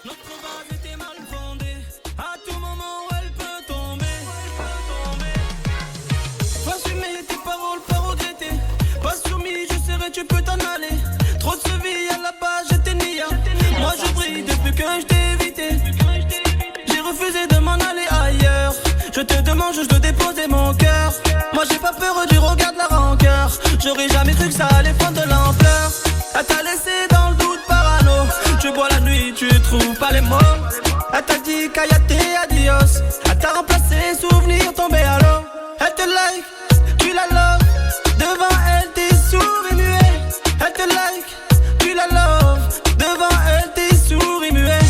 Notre base était mal fondée. À tout moment elle peut tomber. Assumer tes paroles, pas regretter. Pas soumis, je serai, tu peux t'en aller. Trop de ce vie à la base, j'étais nia. Moi je brille depuis que je t'ai évité. J'ai refusé de m'en aller ailleurs. Je te demande, je dois déposer mon cœur. Moi j'ai pas peur du regard de la rancœur. J'aurais jamais cru que ça allait prendre de l'ampleur. Elle t'a laissé dans le doute parano. Tu bois la nuit, tu trouves pas les mots. Elle t'a dit Kayate adios. Elle t'a remplacé, souvenir tombé à l'eau. Elle te like, tu la love. Devant elle t'es sourd et muet. Elle te like, tu la love. Devant elle t'es sourd et muet.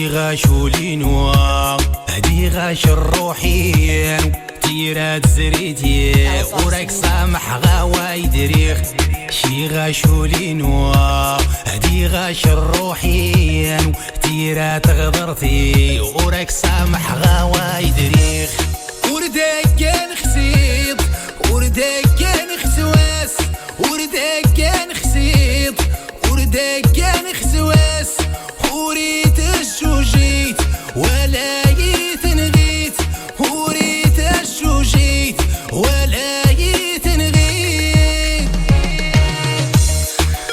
غاشولي نوار هدي غاش الروحين تيرات زريتي وراك سامح غاوا يدريخ شي غاشولي نوار هدي غاش الروحين تيرات غدرتي وراك سامح غاوا يدريخ وردك كان خسيط وردك كان خسواس وردك كان خسيط وردك كان خسواس وريت الشوجيت ولا يتنغيت وريت الشوجيت ولا يتنغيت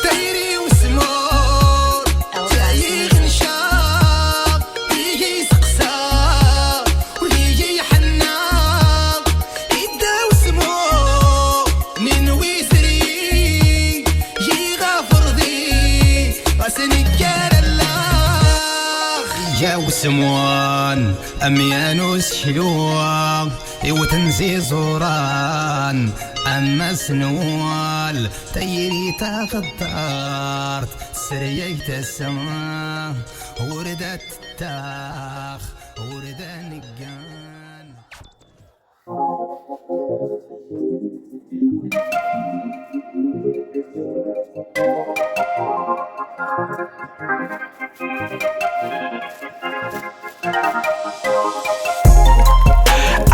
تايري وسمور تايغ نشاق يجي سقساق ويجي حناق يدا وسمور من ويسري يغافر ذي غاسني جاو سموان أميانوس شلوان وتنزي زوران أما سنوال تيري تغدارت سريت السما وردت التاخ ورد نقان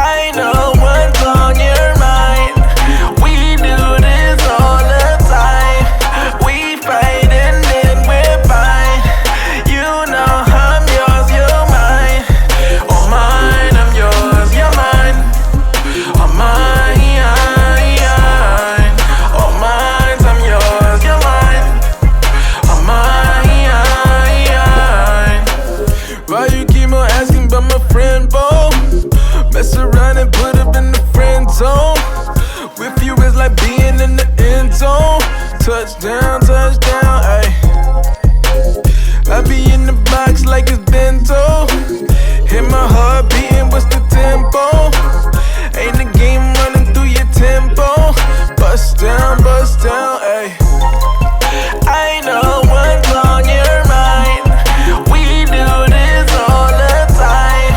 I know what's on your mind. We do this all the time. We fight and then we're fine. You know I'm yours, you're mine. Oh mine, I'm yours, you're mine. Oh mine, oh mine, I'm yours, you're mine. Oh mine. Why you keep on asking about my friend, Bo? Mess around and put up in the friend zone. With you is like being in the end zone. Touchdown, touchdown, ayy. I be in the box like it's bento. Hit my heart beating, what's the tempo? Ain't the game running through your tempo. Bust down, ayy. I know what's on your mind. We do this all the time.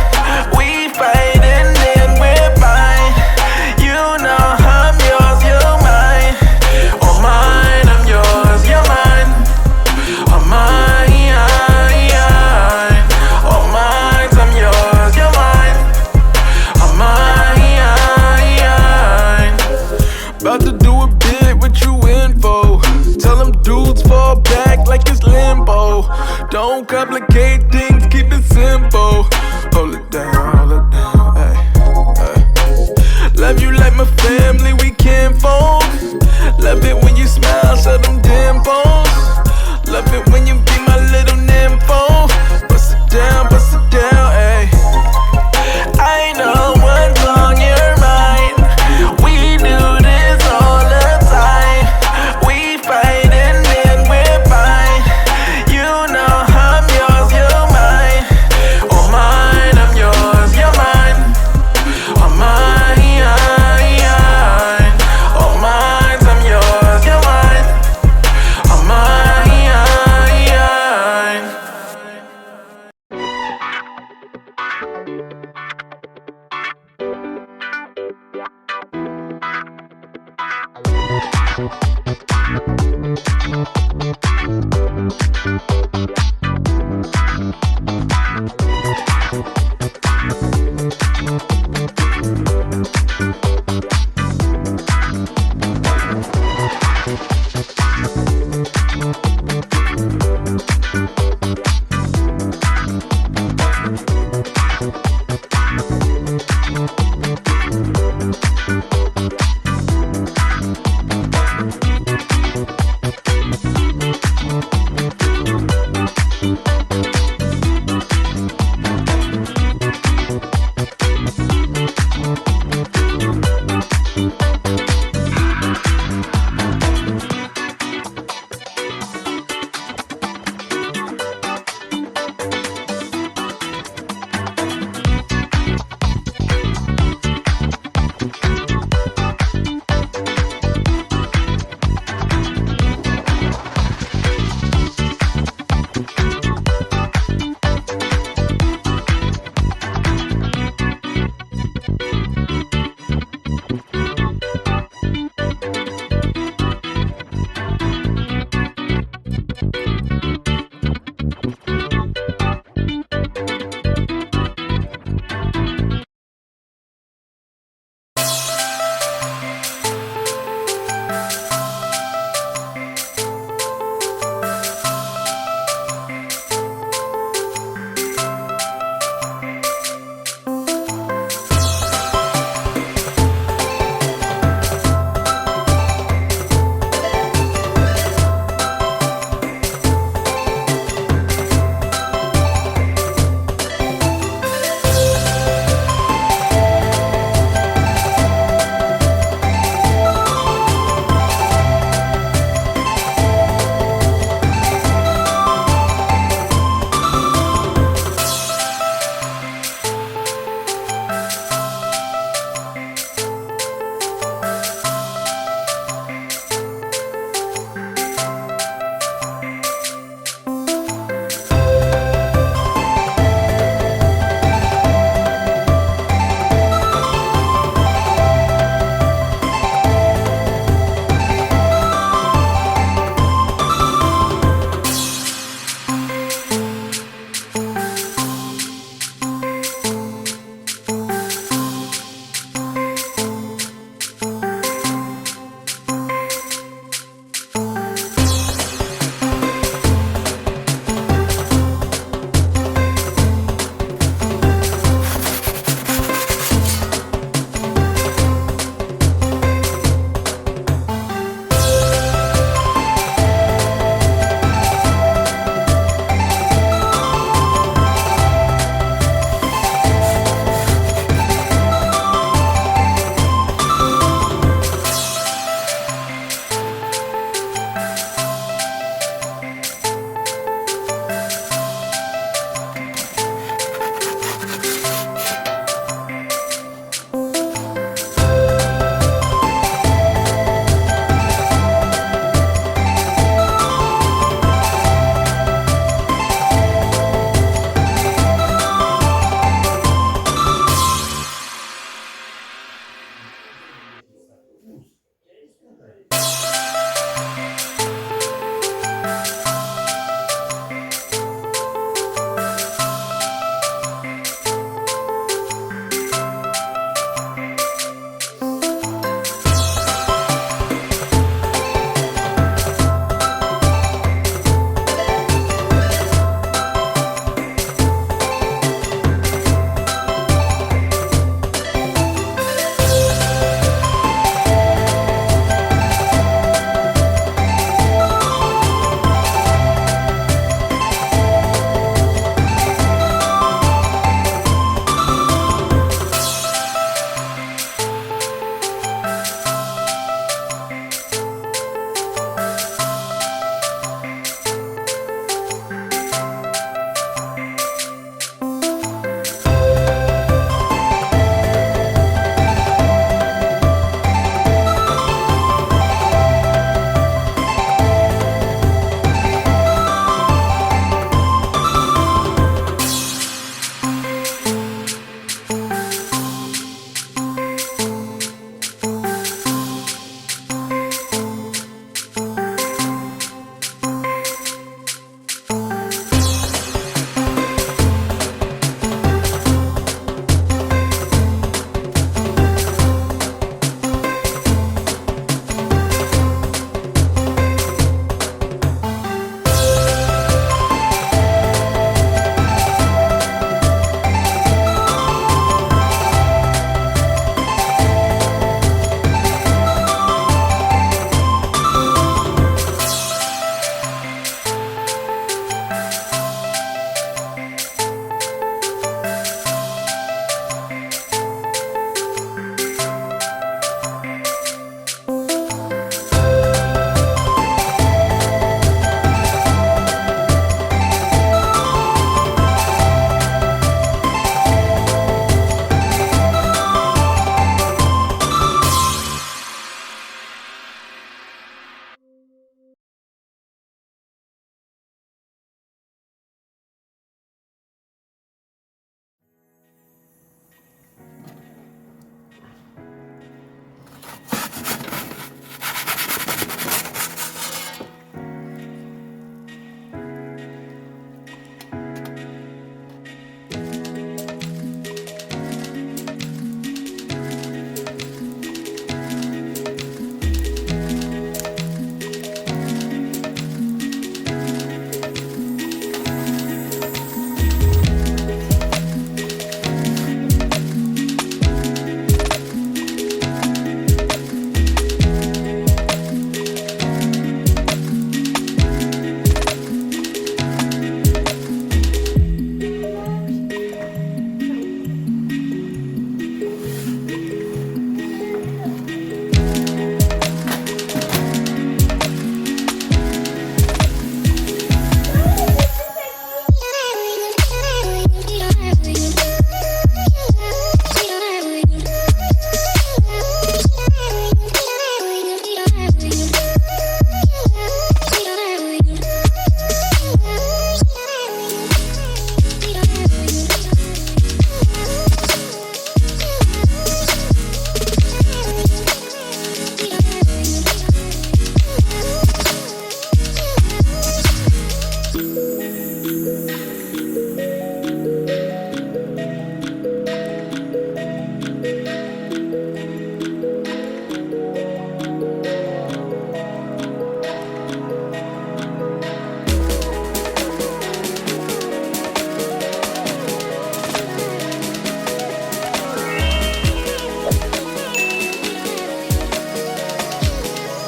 We fight and then we're fine. You know I'm yours, you're mine. Oh mine, I'm yours, you're mine. Oh mine, oh mine, I'm yours, you're mine. Oh mine. About to do a bit, what you in for? Tell them dudes fall back like it's limbo. Don't complicate things, keep it simple. Hold it down, ay, ay. Love you like my family.